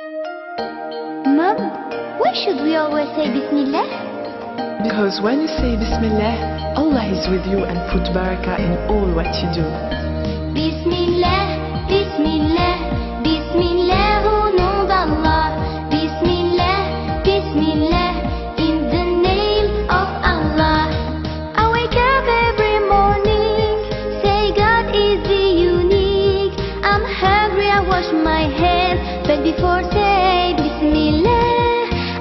Mom, why should we always say Bismillah? Because when you say Bismillah, Allah is with you and put barakah in all what you do. Bismillah, Bismillah, Bismillah au nom d'Allah. Bismillah, Bismillah, in the name of Allah. I wake up every morning, say God is the unique. I'm hungry, I wash my hands, but before say Bismillah.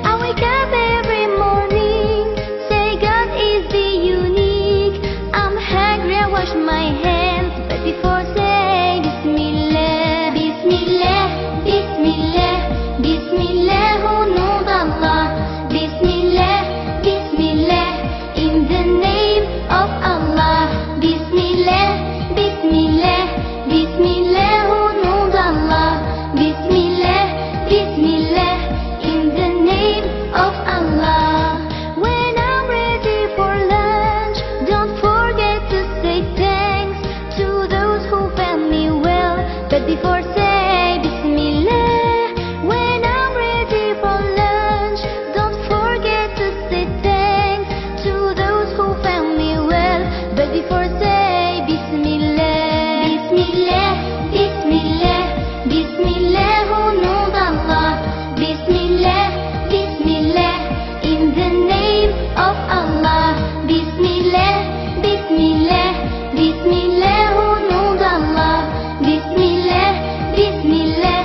I wake up every morning, say God is the unique. I'm hungry, I wash my hands, but before say Bismillah. Bismillah, Bismillah, Bismillah au nom d'Allah. Bismillah, Bismillah, in the name of Allah. Bismillah, Bismillah, Bismillah au nom d'Allah. Bismillah, Bismillah, in the name of Allah. When I'm ready for lunch, don't forget to say thanks to those who fed me well, but before say Bismillah. When I'm ready for lunch, don't forget to say thanks to those who fed me well, but before say Bismillah. Bismillah, Bismillah, Bismillah au nom d'Allah. Bismillah, Bismillah, in the name of Allah. Bismillah, Bismillah, Bismillah au nom d'Allah. Bismillah, Bismillah,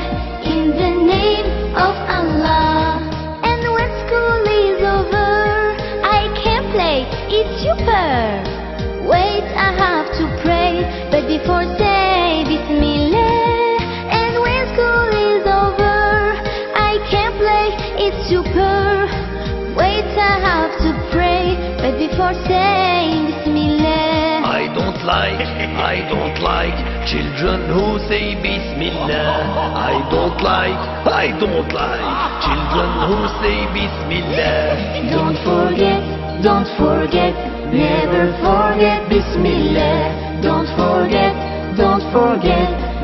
in the name of Allah. And when school is over, I can play, it's super. Wait, I have to pray, but before say Bismillah. And when school is over, I can play, it's super. Wait, I have to pray, but before saying Bismillah. I don't like children who say Bismillah. I don't like children who say Bismillah. Don't forget, never forget Bismillah. Don't forget,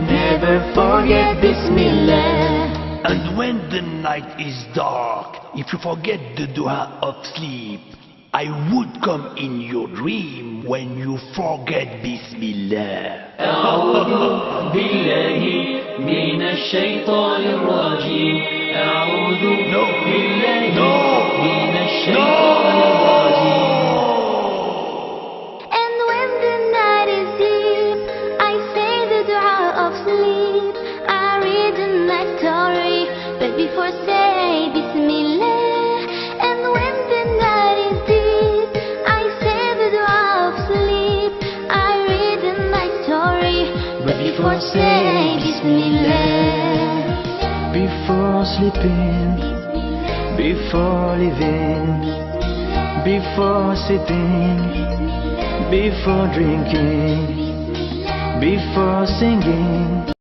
never forget Bismillah. And when the night is dark, if you forget the dua of sleep, I would come in your dream when you forget Bismillah. أعوذ بالله من الشيطان الرجيم. أعوذ بالله من الشيطان الرجيم. And when the night is deep, I say the dua of sleep. I read a nice story, but before say Bismillah. And when the night is deep, I say the dua of sleep. I read a nice story, but before say Bismillah. Before sleeping, before living, before sitting, before drinking, before singing.